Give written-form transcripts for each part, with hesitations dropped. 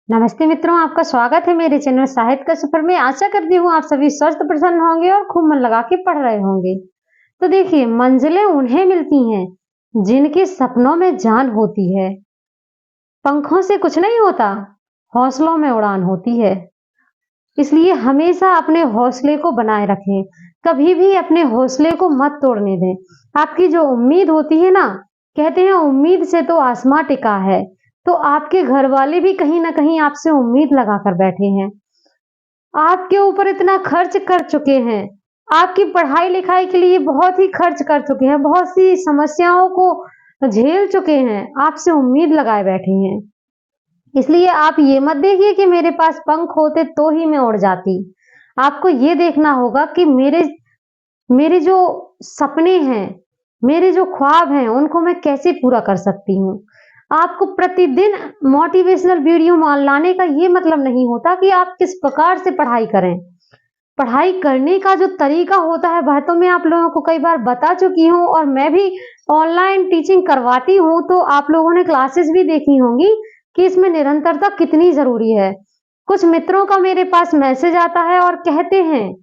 नमस्ते मित्रों, आपका स्वागत है मेरे चैनल साहित्य का सफर में। आशा करती हूँ आप सभी स्वस्थ प्रसन्न होंगे और खूब मन लगा के पढ़ रहे होंगे। तो देखिए, मंजिलें उन्हें मिलती हैं जिनके सपनों में जान होती है। पंखों से कुछ नहीं होता, हौसलों में उड़ान होती है। इसलिए हमेशा अपने हौसले को बनाए रखें, कभी भी अपने हौसले को मत तोड़ने दें। आपकी जो उम्मीद होती है ना, कहते हैं उम्मीद से तो आसमां टिका है। तो आपके घर वाले भी कहीं ना कहीं आपसे उम्मीद लगाकर बैठे हैं, आपके ऊपर इतना खर्च कर चुके हैं, आपकी पढ़ाई लिखाई के लिए बहुत ही खर्च कर चुके हैं, बहुत सी समस्याओं को झेल चुके हैं, आपसे उम्मीद लगाए बैठे हैं। इसलिए आप ये मत देखिए कि मेरे पास पंख होते तो ही मैं उड़ जाती। आपको ये देखना होगा कि मेरे मेरे जो सपने हैं, मेरे जो ख्वाब हैं, उनको मैं कैसे पूरा कर सकती हूँ। आपको प्रतिदिन मोटिवेशनल वीडियो मान लाने का ये मतलब नहीं होता कि आप किस प्रकार से पढ़ाई करें। पढ़ाई करने का जो तरीका होता है वह तो मैं आप लोगों को कई बार बता चुकी हूँ, और मैं भी ऑनलाइन टीचिंग करवाती हूँ, तो आप लोगों ने क्लासेस भी देखी होंगी कि इसमें निरंतरता कितनी जरूरी है। कुछ मित्रों का मेरे पास मैसेज आता है और कहते हैं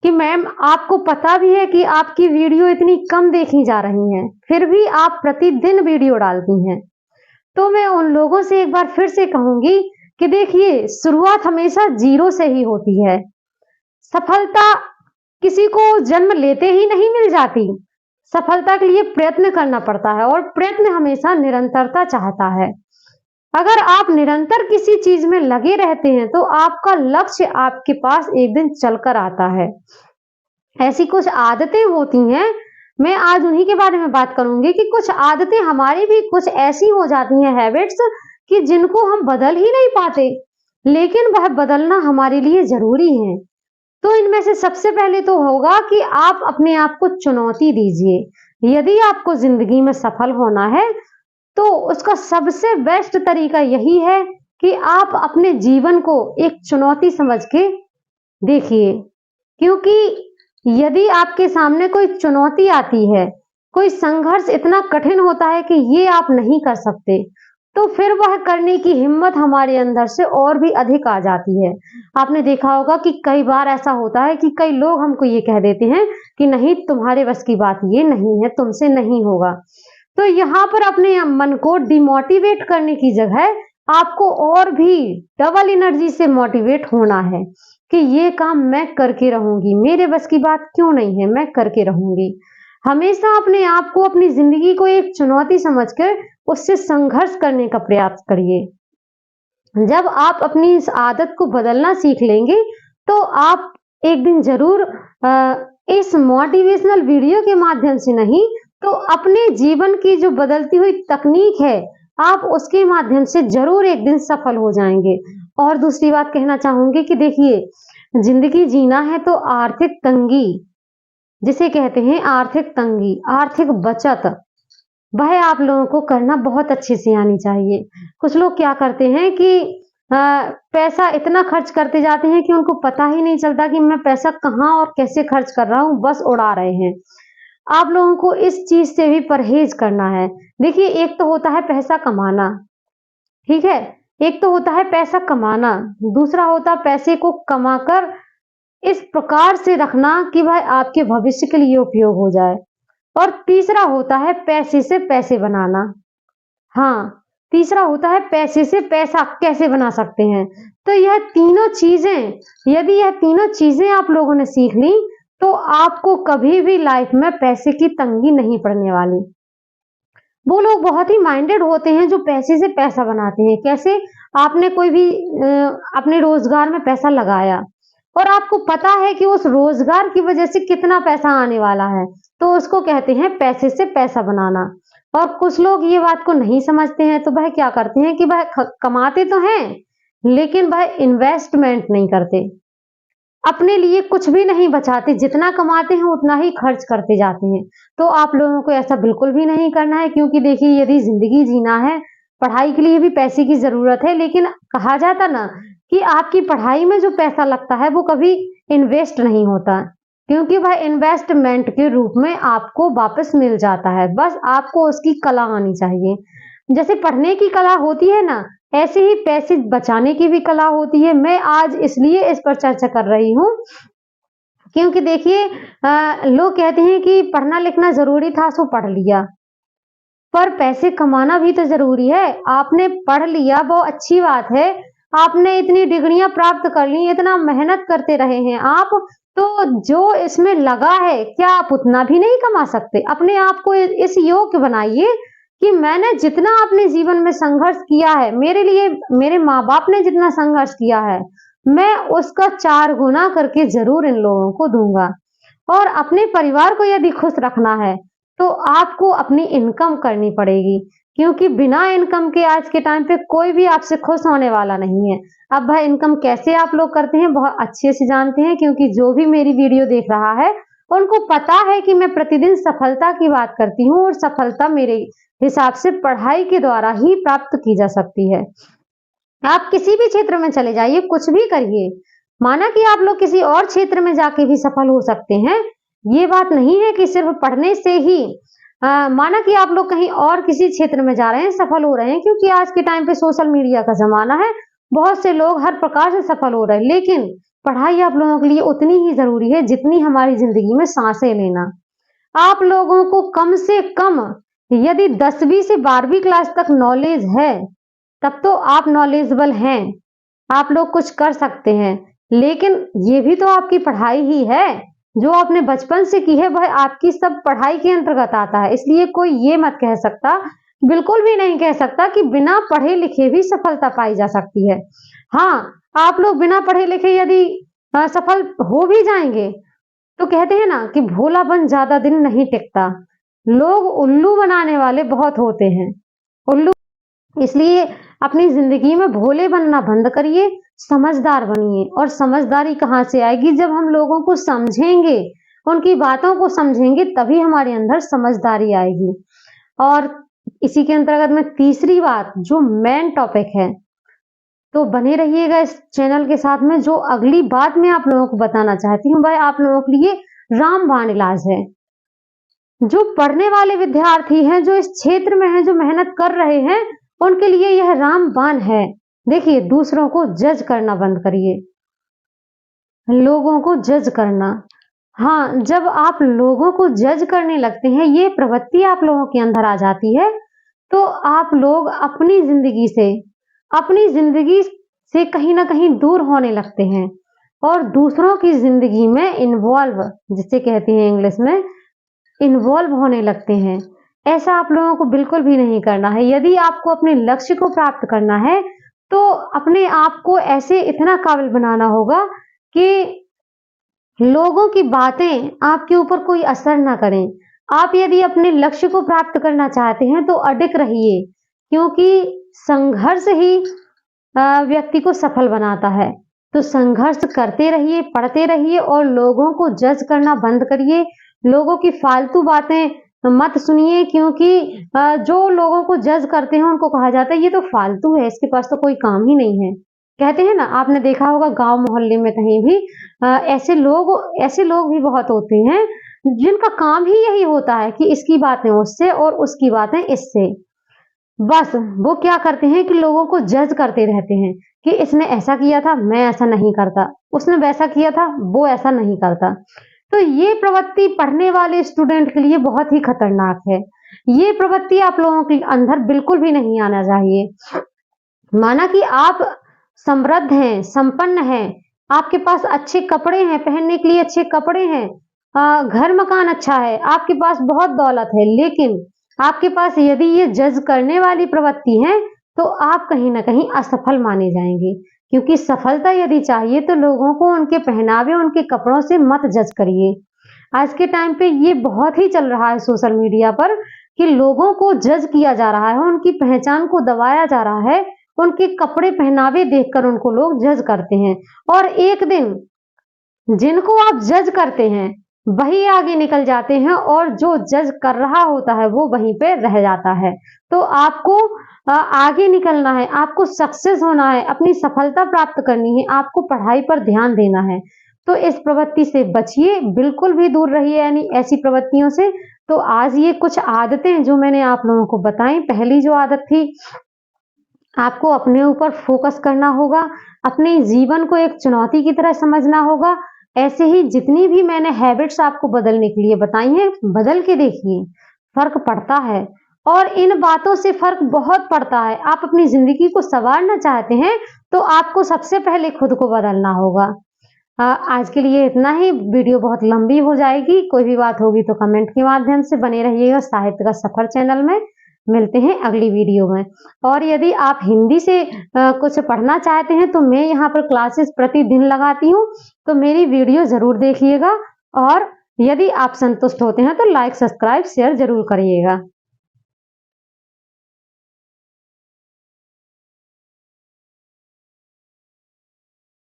कि मैम, आपको पता भी है कि आपकी वीडियो इतनी कम देखी जा रही हैं, फिर भी आप प्रतिदिन वीडियो डालती हैं। तो मैं उन लोगों से एक बार फिर से कहूंगी कि देखिए, शुरुआत हमेशा जीरो से ही होती है। सफलता किसी को जन्म लेते ही नहीं मिल जाती। सफलता के लिए प्रयत्न करना पड़ता है, और प्रयत्न हमेशा निरंतरता चाहता है। अगर आप निरंतर किसी चीज में लगे रहते हैं तो आपका लक्ष्य आपके पास एक दिन चलकर आता है। ऐसी कुछ आदतें होती हैं, मैं आज उन्हीं के बारे में बात करूंगी कि कुछ आदतें हमारी भी कुछ ऐसी हो जाती हैं, हैबिट्स, कि जिनको हम बदल ही नहीं पाते, लेकिन वह बदलना हमारे लिए जरूरी है। तो इनमें से सबसे पहले तो होगा कि आप अपने आप को चुनौती दीजिए। यदि आपको जिंदगी में सफल होना है तो उसका सबसे बेस्ट तरीका यही है कि आप अपने जीवन को एक चुनौती समझ के देखिए। क्योंकि यदि आपके सामने कोई चुनौती आती है, कोई संघर्ष इतना कठिन होता है कि ये आप नहीं कर सकते, तो फिर वह करने की हिम्मत हमारे अंदर से और भी अधिक आ जाती है। आपने देखा होगा कि कई बार ऐसा होता है कि कई लोग हमको ये कह देते हैं कि नहीं, तुम्हारे बस की बात ये नहीं है, तुमसे नहीं होगा। तो यहाँ पर अपने मन को डिमोटिवेट करने की जगह आपको और भी डबल एनर्जी से मोटिवेट होना है कि ये काम मैं करके रहूंगी, मेरे बस की बात क्यों नहीं है, मैं करके रहूंगी। हमेशा अपने आप को, अपनी जिंदगी को एक चुनौती समझकर उससे संघर्ष करने का प्रयास करिए। जब आप अपनी इस आदत को बदलना सीख लेंगे तो आप एक दिन जरूर इस मोटिवेशनल वीडियो के माध्यम से नहीं तो अपने जीवन की जो बदलती हुई तकनीक है, आप उसके माध्यम से जरूर एक दिन सफल हो जाएंगे। और दूसरी बात कहना चाहूंगी कि देखिए, जिंदगी जीना है तो आर्थिक तंगी, जिसे कहते हैं आर्थिक तंगी, आर्थिक बचत, वह आप लोगों को करना बहुत अच्छे से आनी चाहिए। कुछ लोग क्या करते हैं कि पैसा इतना खर्च करते जाते हैं कि उनको पता ही नहीं चलता कि मैं पैसा कहाँ और कैसे खर्च कर रहा हूँ, बस उड़ा रहे हैं। आप लोगों को इस चीज से भी परहेज करना है। देखिए, एक तो होता है पैसा कमाना, ठीक है, एक तो होता है पैसा कमाना, दूसरा होता है पैसे को कमाकर इस प्रकार से रखना कि भाई आपके भविष्य के लिए उपयोग हो जाए, और तीसरा होता है पैसे से पैसे बनाना। हाँ, तीसरा होता है पैसे से पैसा कैसे बना सकते हैं। तो यह तीनों चीजें, यदि यह तीनों चीजें आप लोगों ने सीख ली तो आपको कभी भी लाइफ में पैसे की तंगी नहीं पड़ने वाली। वो लोग बहुत ही माइंडेड होते हैं जो पैसे से पैसा बनाते हैं। कैसे? आपने कोई भी अपने रोजगार में पैसा लगाया और आपको पता है कि उस रोजगार की वजह से कितना पैसा आने वाला है, तो उसको कहते हैं पैसे से पैसा बनाना। और कुछ लोग ये बात को नहीं समझते हैं, तो वह क्या करते हैं कि वह कमाते तो हैं लेकिन वह इन्वेस्टमेंट नहीं करते, अपने लिए कुछ भी नहीं बचाते, जितना कमाते हैं उतना ही खर्च करते जाते हैं। तो आप लोगों को ऐसा बिल्कुल भी नहीं करना है, क्योंकि देखिए, यदि जिंदगी जीना है, पढ़ाई के लिए भी पैसे की जरूरत है, लेकिन कहा जाता ना कि आपकी पढ़ाई में जो पैसा लगता है वो कभी इन्वेस्ट नहीं होता, क्योंकि वह इन्वेस्टमेंट के रूप में आपको वापस मिल जाता है। बस आपको उसकी कला आनी चाहिए। जैसे पढ़ने की कला होती है ना, ऐसे ही पैसे बचाने की भी कला होती है। मैं आज इसलिए इस पर चर्चा कर रही हूँ क्योंकि देखिए लोग कहते हैं कि पढ़ना लिखना ज़रूरी था सो पढ़ लिया, पर पैसे कमाना भी तो ज़रूरी है। आपने पढ़ लिया वो अच्छी बात है, आपने इतनी डिग्रियाँ प्राप्त कर ली, इतना मेहनत करते रहे हैं आप, तो जो इसमें लगा है क्या आप उतना भी नहीं कमा सकते? अपने आप को इस योग्य बनाइए कि मैंने जितना अपने जीवन में संघर्ष किया है, मेरे लिए मेरे माँ-बाप ने जितना संघर्ष किया है, मैं उसका 4 गुना करके ज़रूर इन लोगों को दूँगा। और अपने परिवार को यदि खुश रखना है, तो आपको अपनी इनकम करनी पड़ेगी, क्योंकि बिना इनकम के आज के टाइम पे कोई भी आपसे खुश होने वाला नहीं है। अब भाई इनकम कैसे आप लोग करते हैं बहुत अच्छे से जानते हैं, क्योंकि जो भी मेरी वीडियो देख रहा है, उनको पता है कि मैं प्रतिदिन सफलता की बात करती हूँ और सफलता मेरे हिसाब से पढ़ाई के द्वारा ही प्राप्त की जा सकती है। आप किसी भी क्षेत्र में चले जाइए, कुछ भी करिए, माना कि आप लोग किसी और क्षेत्र में जाके भी सफल हो सकते हैं। ये बात नहीं है कि सिर्फ पढ़ने से ही माना कि आप लोग कहीं और किसी क्षेत्र में जा रहे हैं, सफल हो रहे हैं, क्योंकि आज के टाइम पे सोशल मीडिया का ज़माना है, बहुत से लोग हर प्रकार से सफल हो रहे हैं, लेकिन पढ़ाई आप लोगों के लिए उतनी ही ज़रूरी है, जितनी हमारी ज़िंदगी में साँसें लेना। आप लोगों को कम से कम यदि 10वीं से 12वीं क्लास तक नॉलेज है, तब तो आप नॉलेजेबल हैं, आप लोग कुछ कर सकते हैं। लेकिन ये भी तो आपकी पढ़ाई ही है, जो आपने बचपन से की है वह आपकी सब पढ़ाई के अंतर्गत आता है। इसलिए कोई ये मत कह सकता, बिल्कुल भी नहीं कह सकता कि बिना पढ़े लिखे भी सफलता पाई जा सकती है। हाँ, आप लोग बिना पढ़े लिखे यदि सफल हो भी जाएंगे, तो कहते हैं ना कि भोलापन ज्यादा दिन नहीं टिकता, लोग उल्लू बनाने वाले बहुत होते हैं। उल्लू इसलिए अपनी जिंदगी में भोले बनना बंद करिए, समझदार बनिए। और समझदारी कहाँ से आएगी? जब हम लोगों को समझेंगे, उनकी बातों को समझेंगे, तभी हमारे अंदर समझदारी आएगी। और इसी के अंतर्गत में तीसरी बात जो मेन टॉपिक है, तो बने रहिएगा इस चैनल के साथ में। जो अगली बात मैं आप लोगों को बताना चाहती हूँ वह आप लोगों के लिए रामबाण इलाज है। जो पढ़ने वाले विद्यार्थी हैं, जो इस क्षेत्र में हैं, जो मेहनत कर रहे हैं, उनके लिए यह रामबाण है। देखिए, दूसरों को जज करना बंद करिए, लोगों को जज करना। हाँ, जब आप लोगों को जज करने लगते हैं, ये प्रवृत्ति आप लोगों के अंदर आ जाती है, तो आप लोग अपनी जिंदगी से कहीं ना कहीं दूर होने लगते हैं और दूसरों की जिंदगी में इन्वॉल्व, जिसे कहते हैं इंग्लिश में, इन्वॉल्व होने लगते हैं। ऐसा आप लोगों को बिल्कुल भी नहीं करना है। यदि आपको अपने लक्ष्य को प्राप्त करना है, तो अपने आप को ऐसे इतना काबिल बनाना होगा कि लोगों की बातें आपके ऊपर कोई असर ना करें। आप यदि अपने लक्ष्य को प्राप्त करना चाहते हैं, तो अडिग रहिए, क्योंकि संघर्ष ही व्यक्ति को सफल बनाता है। तो संघर्ष करते रहिए, पढ़ते रहिए और लोगों को जज करना बंद करिए। लोगों की फालतू बातें मत सुनिए, क्योंकि जो लोगों को जज करते हैं उनको कहा जाता है ये तो फालतू है, इसके पास तो कोई काम ही नहीं है। कहते हैं ना, आपने देखा होगा गांव मोहल्ले में कहीं भी ऐसे लोग भी बहुत होते हैं जिनका काम ही यही होता है कि इसकी बातें उससे और उसकी बातें इससे। बस वो क्या करते हैं कि लोगों को जज करते रहते हैं कि इसने ऐसा किया था, मैं ऐसा नहीं करता, उसने वैसा किया था, वो ऐसा नहीं करता। तो ये प्रवृत्ति पढ़ने वाले स्टूडेंट के लिए बहुत ही खतरनाक है। ये प्रवृत्ति आप लोगों के अंदर बिल्कुल भी नहीं आना चाहिए। माना कि आप समृद्ध हैं, संपन्न हैं, आपके पास अच्छे कपड़े हैं, पहनने के लिए अच्छे कपड़े हैं, घर मकान अच्छा है, आपके पास बहुत दौलत है, लेकिन आपके पास यदि ये जज करने वाली प्रवृत्ति है, तो आप कहीं ना कहीं असफल माने जाएंगे। क्योंकि सफलता यदि चाहिए तो लोगों को उनके पहनावे, उनके कपड़ों से मत जज करिए। आज के टाइम पे ये बहुत ही चल रहा है सोशल मीडिया पर कि लोगों को जज किया जा रहा है, उनकी पहचान को दबाया जा रहा है, उनके कपड़े पहनावे देखकर उनको लोग जज करते हैं। और एक दिन जिनको आप जज करते हैं वही आगे निकल जाते हैं और जो जज कर रहा होता है वो वहीं पे रह जाता है। तो आपको आगे निकलना है, आपको सक्सेस होना है, अपनी सफलता प्राप्त करनी है, आपको पढ़ाई पर ध्यान देना है। तो इस प्रवृत्ति से बचिए, बिल्कुल भी दूर रहिए, यानी ऐसी प्रवृत्तियों से। तो आज ये कुछ आदतें जो मैंने आप लोगों को बताई, पहली जो आदत थी आपको अपने ऊपर फोकस करना होगा, अपने जीवन को एक चुनौती की तरह समझना होगा। ऐसे ही जितनी भी मैंने हैबिट्स आपको बदलने के लिए बताई हैं, बदल के देखिए, फ़र्क पड़ता है और इन बातों से फ़र्क बहुत पड़ता है। आप अपनी ज़िंदगी को सँवारना चाहते हैं, तो आपको सबसे पहले खुद को बदलना होगा। आज के लिए इतना ही, वीडियो बहुत लंबी हो जाएगी। कोई भी बात होगी तो कमेंट के माध्यम से बने रहिएगा साहित्य का सफ़र चैनल में। मिलते हैं अगली वीडियो में। और यदि आप हिंदी से कुछ पढ़ना चाहते हैं तो मैं यहाँ पर क्लासेस प्रतिदिन लगाती हूँ, तो मेरी वीडियो ज़रूर देखिएगा और यदि आप संतुष्ट होते हैं तो लाइक, सब्सक्राइब, शेयर ज़रूर करिएगा।